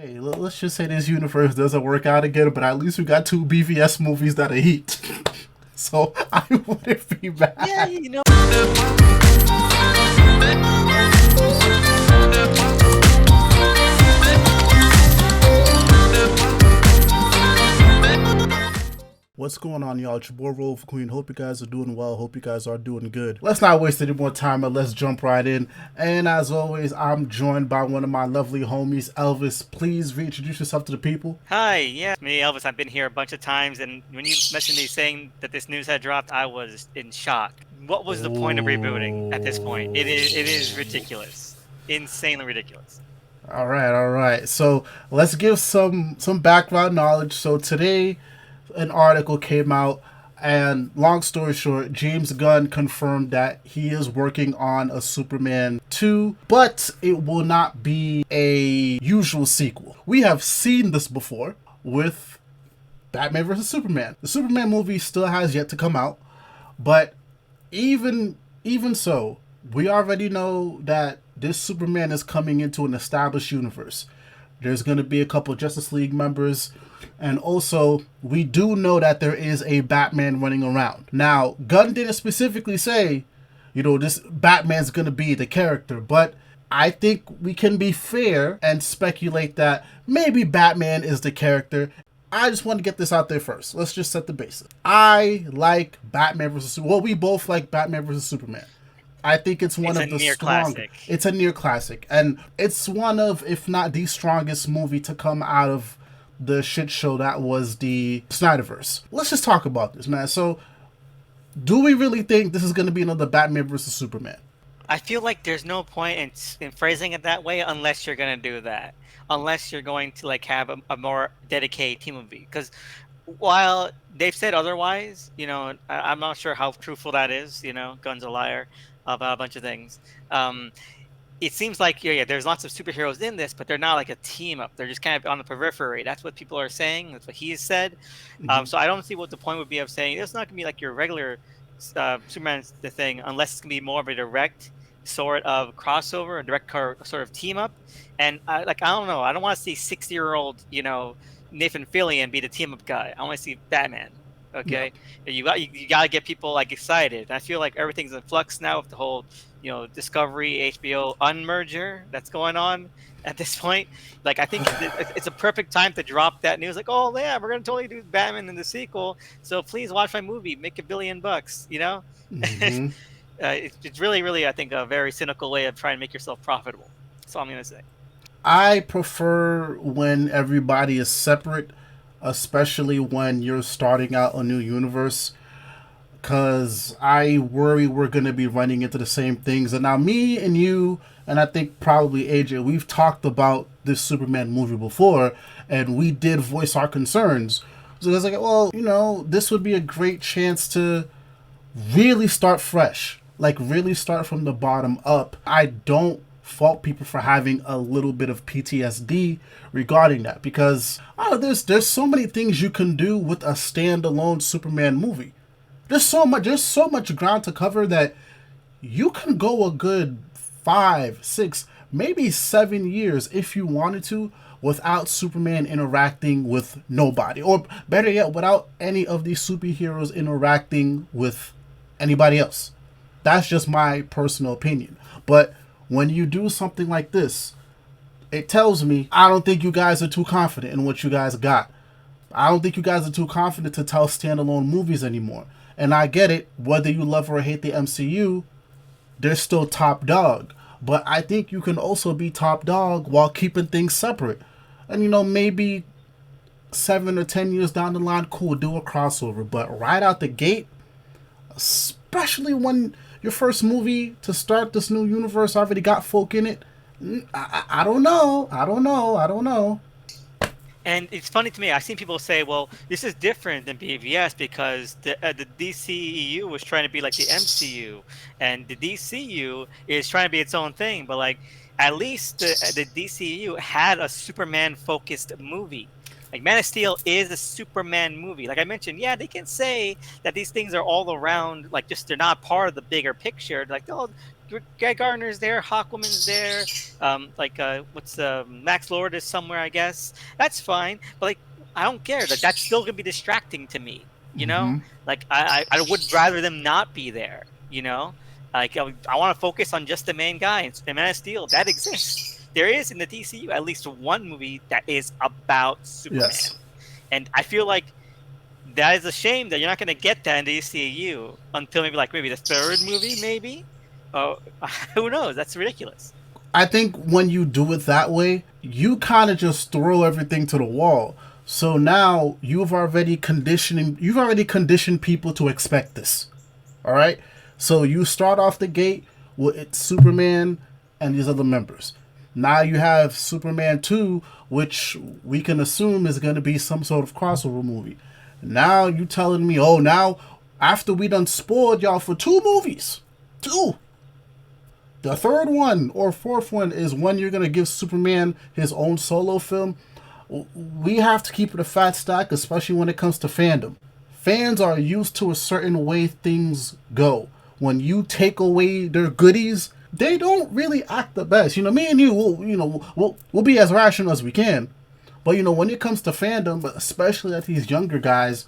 Hey, let's just say this universe doesn't work out again, but at least we got two BVS movies that are heat. So I wouldn't be Yeah, mad. you know. What's going on, y'all? It's your boy Roliver Queen. Hope you guys are doing well. Hope you guys are doing good. Let's not waste any more time and let's jump right in. And as always, I'm joined by one of my lovely homies, Elvis. Please reintroduce yourself to the people. Hi, yeah, me, Elvis. I've been here a bunch of times, and when you mentioned me saying that this news had dropped, I was in shock. What was the point of rebooting at this point? It is Oh. ridiculous, insanely ridiculous. All right, all right. So let's give some background knowledge. So today, an article came out, and long story short, James Gunn confirmed that he is working on a Superman 2, but it will not be a usual sequel. We have seen this before with Batman vs Superman. The Superman movie still has yet to come out, but even so, we already know that this Superman is coming into an established universe. There's going to be a couple Justice League members, and also we do know that there is a Batman running around. Now, Gunn didn't specifically say, this Batman's going to be the character, but I think we can be fair and speculate that maybe Batman is the character. I just want to get this out there first. Let's just set the basis. I like Batman versus Superman. Well, we both like Batman versus Superman. I think it's one It's a of the near strong. classic. It's a near classic, and it's one of, if not the strongest movie to come out of the shit show that was the Snyderverse. Let's just talk about this, man. So, do we really think this is going to be another Batman versus Superman? I feel like there's no point in phrasing it that way unless you're gonna do that. Unless you're going to like have a more dedicated team of because while they've said otherwise, I'm not sure how truthful that is. Gunn's a liar about a bunch of things. It seems like yeah, there's lots of superheroes in this, but they're not like a team up. They're just kind of on the periphery. That's what people are saying. That's what he's said. Mm-hmm. So I don't see what the point would be of saying it's not gonna be like your regular Superman's the thing, unless it's gonna be more of a direct sort of crossover, a direct sort of team up. And I don't know. I don't want to see 60-year-old, Nathan Fillion be the team up guy. I want to see Batman. Yeah. Okay, you got to get people like excited. And I feel like everything's in flux now with the whole Discovery HBO unmerger that's going on at this point. Like I think it's a perfect time to drop that news. Like, oh yeah, we're gonna totally do Batman in the sequel. So please watch my movie, make $1 billion. Mm-hmm. It's really, really, I think, a very cynical way of trying to make yourself profitable. That's all I'm gonna say. I prefer when everybody is separate, especially when you're starting out a new universe, because I worry we're going to be running into the same things. And now, me and you, and I think probably AJ, we've talked about this Superman movie before, and we did voice our concerns. So it's like, well, this would be a great chance to really start fresh, like really start from the bottom up. I don't fault people for having a little bit of PTSD regarding that because there's so many things you can do with a standalone Superman movie. There's so much ground to cover that you can go a good 5, 6, maybe 7 years if you wanted to without Superman interacting with nobody, or better yet, without any of these superheroes interacting with anybody else. That's just my personal opinion. But when you do something like this, it tells me I don't think you guys are too confident in what you guys got. I don't think you guys are too confident to tell standalone movies anymore. And I get it, whether you love or hate the MCU, they're still top dog. But I think you can also be top dog while keeping things separate. And maybe 7 or 10 years down the line, cool, do a crossover. But right out the gate, especially when your first movie to start this new universe already got folk in it. I don't know. I don't know. I don't know. And it's funny to me. I've seen people say, "Well, this is different than BVS because the DCEU was trying to be like the MCU, and the DCU is trying to be its own thing." But like, at least the DCEU had a Superman-focused movie. Like Man of Steel is a Superman movie. Like I mentioned, yeah, they can say that these things are all around, like just they're not part of the bigger picture. Like, oh, Guy Gardner's there, Hawkwoman's there, what's Max Lord is somewhere, I guess. That's fine, but like I don't care. That that's still gonna be distracting to me. You know, Mm-hmm. like I would rather them not be there. You know, like I want to focus on just the main guy and Man of Steel that exists. There is in the DCU at least one movie that is about Yes. Superman, and I feel like that is a shame that you're not going to get that in the ECU until maybe the third movie, maybe. Oh, who knows? That's ridiculous. I think when you do it that way, you kind of just throw everything to the wall. So now you've already conditioned people to expect this. All right? So you start off the gate with it's Superman and these other members. Now you have Superman 2, which we can assume is going to be some sort of crossover movie. Now you telling me, oh, now after we done spoiled y'all for two movies, two, the third one or fourth one is when you're gonna give Superman his own solo film. We have to keep it a fat stack, especially when it comes to fandom. Fans are used to a certain way things go. When you take away their goodies, they don't really act the best. Me and you, we'll be as rational as we can. But when it comes to fandom, especially at these younger guys,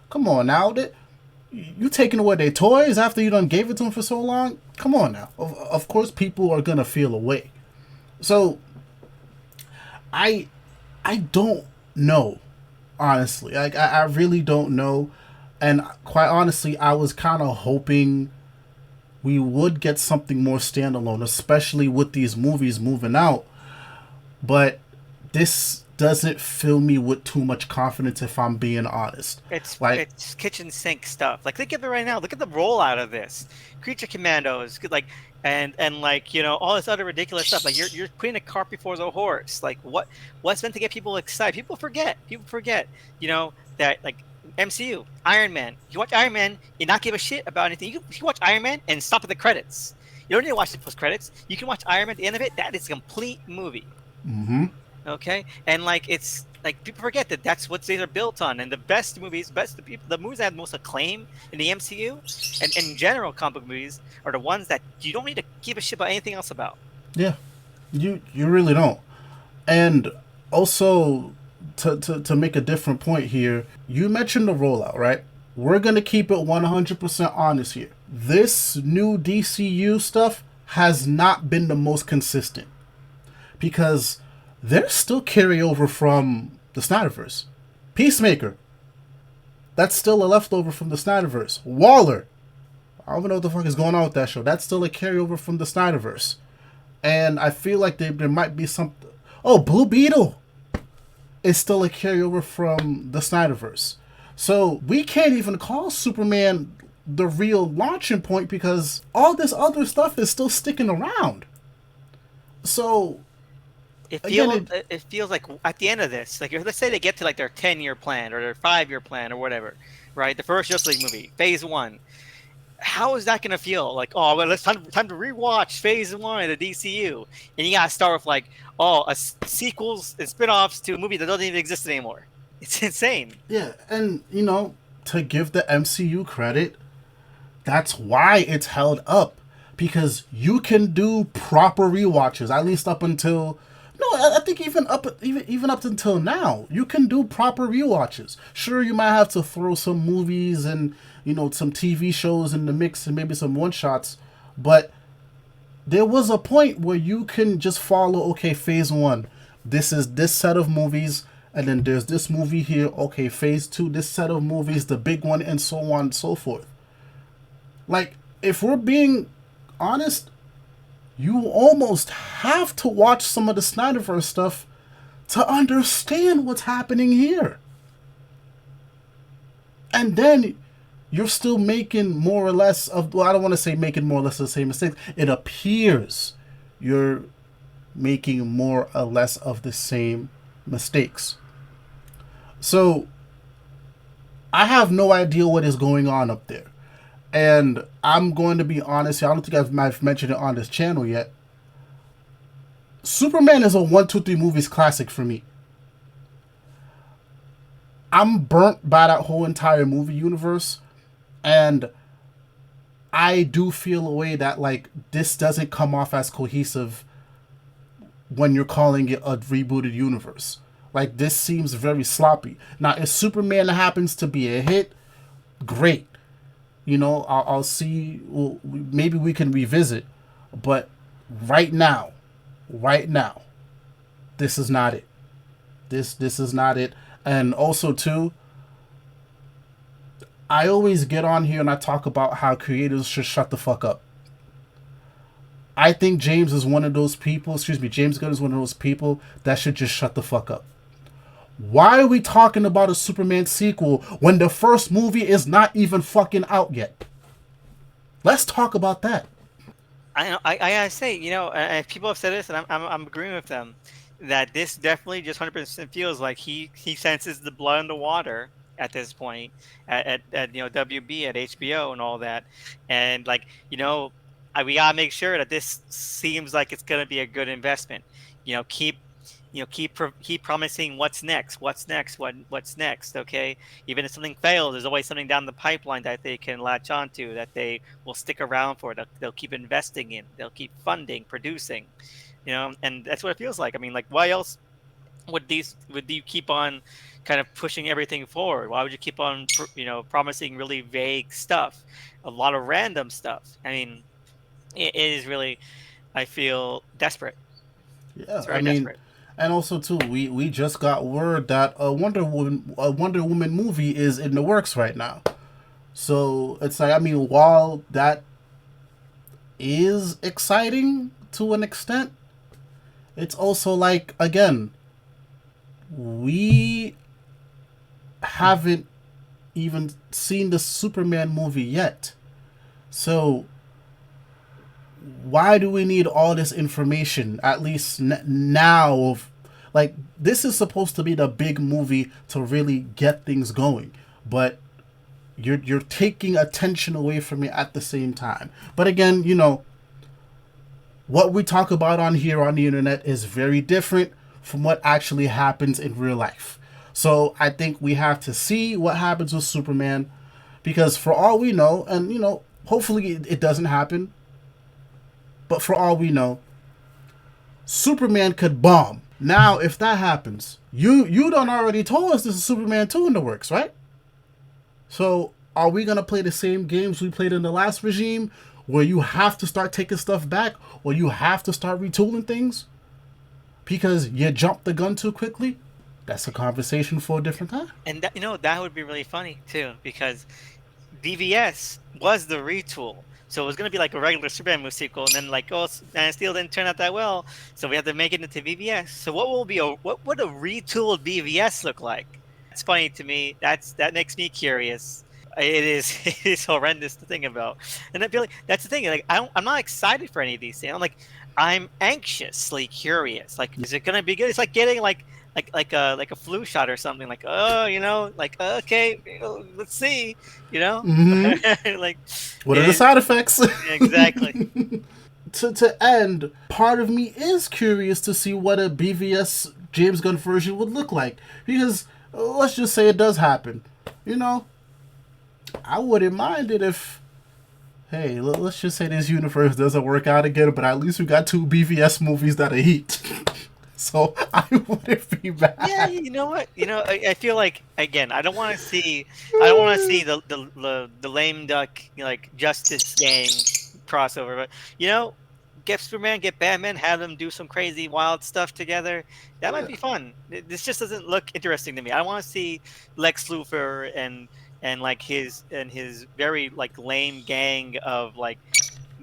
come on now, you taking away their toys after you done gave it to them for so long? Come on now. Of course, people are gonna feel away. So, I don't know, honestly. I really don't know, and quite honestly, I was kind of hoping we would get something more standalone, especially with these movies moving out. But this doesn't fill me with too much confidence, if I'm being honest. Like, It's kitchen sink stuff. Like look at it right now. Look at the rollout of this. Creature Commandos, and like all this other ridiculous stuff. Like you're putting a cart before the horse. Like what's meant to get people excited? People forget. People forget. That like MCU, Iron Man. You watch Iron Man and not give a shit about anything. You can watch Iron Man and stop at the credits. You don't need to watch the post credits. You can watch Iron Man at the end of it. That is a complete movie. mm-hmm. Okay, and like it's like people forget that that's what they are built on, and the best movies, the movies that have the most acclaim in the MCU and in general comic book movies are the ones that you don't need to give a shit about anything else about. Yeah, you really don't. And also, to make a different point here, you mentioned the rollout, right? We're gonna keep it 100% honest here. This new DCU stuff has not been the most consistent because there's still carryover from the Snyderverse. Peacemaker, that's still a leftover from the Snyderverse. Waller, I don't even know what the fuck is going on with that show. That's still a carryover from the Snyderverse. And I feel like there might be some. Oh, Blue Beetle is still a carryover from the Snyderverse. So we can't even call Superman the real launching point because all this other stuff is still sticking around. So It feels like at the end of this, like let's say they get to like their 10-year plan or their 5-year plan or whatever, right? The first Justice League movie, Phase 1. How is that going to feel? Like, oh, well, it's time to rewatch Phase 1 of the DCU, and you got to start with like, oh, sequels and spin-offs to a movie that doesn't even exist anymore. It's insane. yeah, and to give the MCU credit, that's why it's held up because you can do proper rewatches. At least up until I think even up until now, you can do proper rewatches. Sure, you might have to throw some movies and some TV shows in the mix and maybe some one shots, but there was a point where you can just follow. Okay, Phase 1, this is this set of movies, and then there's this movie here. Okay, Phase 2, this set of movies, the big one, and so on and so forth. Like, if we're being honest, you almost have to watch some of the Snyderverse stuff to understand what's happening here. And then you're still making more or less of, well, I don't want to say making more or less the same mistakes. It appears you're making more or less of the same mistakes. So I have no idea what is going on up there. And I'm going to be honest, I don't think I've mentioned it on this channel yet. Superman is a 1, 2, 3 movies classic for me. I'm burnt by that whole entire movie universe. And I do feel a way that like this doesn't come off as cohesive when you're calling it a rebooted universe. Like this seems very sloppy. Now, if Superman happens to be a hit, great. I'll see. Well, maybe we can revisit, but right now, right now, this is not it. This is not it. And also too, I always get on here and I talk about how creators should shut the fuck up. I think James is one of those people. Excuse me, James Gunn is one of those people that should just shut the fuck up. Why are we talking about a Superman sequel when the first movie is not even fucking out yet? Let's talk about that. I gotta say, people have said this, and I'm agreeing with them that this definitely just 100% feels like he senses the blood in the water at this point at WB at HBO and all that, and like we gotta make sure that this seems like it's gonna be a good investment. Keep keep promising what's next. Okay, even if something fails, there's always something down the pipeline that they can latch onto, that they will stick around for, that they'll keep investing in, they'll keep funding, producing. And that's what it feels like. I mean, like, why else would you keep on kind of pushing everything forward? Why would you keep on promising really vague stuff, a lot of random stuff? I mean, it is really, I feel desperate. Yeah, It's I very mean, desperate. and also too, we just got word that a Wonder Woman movie is in the works right now. So it's like, I mean, while that is exciting to an extent, it's also like, again, we haven't even seen the Superman movie yet. So why do we need all this information, at least now? Of like, this is supposed to be the big movie to really get things going, but you're taking attention away from it at the same time. But again, what we talk about on here on the internet is very different from what actually happens in real life. So I think we have to see what happens with Superman, because for all we know, and hopefully it doesn't happen, but for all we know, Superman could bomb. Now, if that happens, you done already told us this is Superman 2 in the works, right? So are we gonna play the same games we played in the last regime, where you have to start taking stuff back, or you have to start retooling things because you jumped the gun too quickly? That's a conversation for a different time. And that would be really funny too, because BVS was the retool. So it was going to be like a regular Superman movie sequel, and then like, oh, Man of Steel didn't turn out that well, so we have to make it into BVS. So what would a retooled BVS look like? That's funny to me. That makes me curious. It is it is horrendous to think about, and I feel like that's the thing. Like I'm not excited for any of these things. I'm anxiously curious. Like, is it gonna be good? It's like getting like a flu shot or something. Like, oh, like, okay, let's see, you know, Mm-hmm. like What it are the is side effects? exactly. To end, part of me is curious to see what a BVS James Gunn version would look like, because let's just say it does happen. You know, I wouldn't mind it if, hey, let's just say this universe doesn't work out again, but at least we got two BVS movies that are heat. So I wouldn't be Yeah, mad. you know what? I feel like, again, I don't want to see the lame duck, like, Justice Gang crossover, but get Superman, get Batman, have them do some crazy wild stuff together. That might Yeah. be fun. This just doesn't look interesting to me. I want to see Lex Luthor and like his very like lame gang of like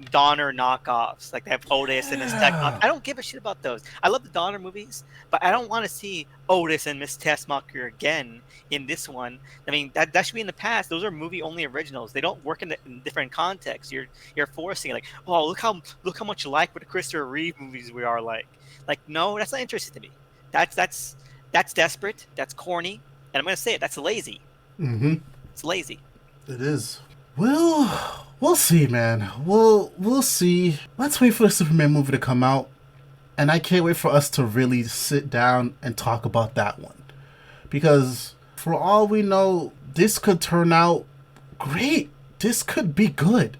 Donner knockoffs. Like they have Otis and his Tech Mock. I don't give a shit about those. I love the Donner movies, but I don't want to see Otis and Miss Tessmacher again in this one. I mean, that should be in the past. Those are movie only originals. They don't work in different contexts. You're forcing it, like, oh, look how much like what the Christopher Reeve movies we are like. Like, no, that's not interesting to me. That's desperate. That's corny, and I'm gonna say it. That's lazy. Mm-hmm. It's lazy. It is. We'll see, man. We'll see. Let's wait for the Superman movie to come out, and I can't wait for us to really sit down and talk about that one, because for all we know, this could turn out great. This could be good.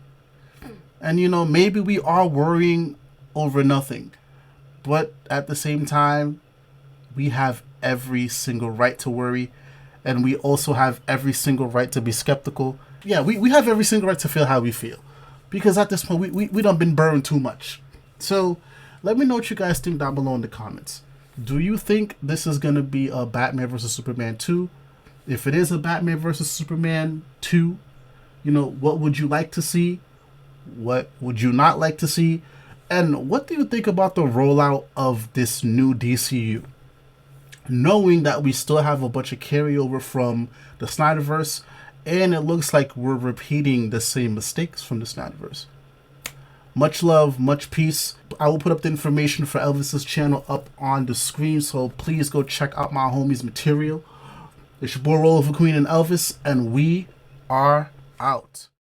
And maybe we are worrying over nothing. But at the same time, we have every single right to worry. And we also have every single right to be skeptical. Yeah, we have every single right to feel how we feel. Because at this point, we done been burned too much. So let me know what you guys think down below in the comments. Do you think this is going to be a Batman vs. Superman 2? If it is a Batman vs. Superman 2, what would you like to see? What would you not like to see? And what do you think about the rollout of this new DCU? Knowing that we still have a bunch of carryover from the Snyderverse, and it looks like we're repeating the same mistakes from the Snyderverse. Much love, much peace. I will put up the information for Elvis's channel up on the screen, so please go check out my homie's material. It's your boy Roliver Queen and Elvis, and we are out.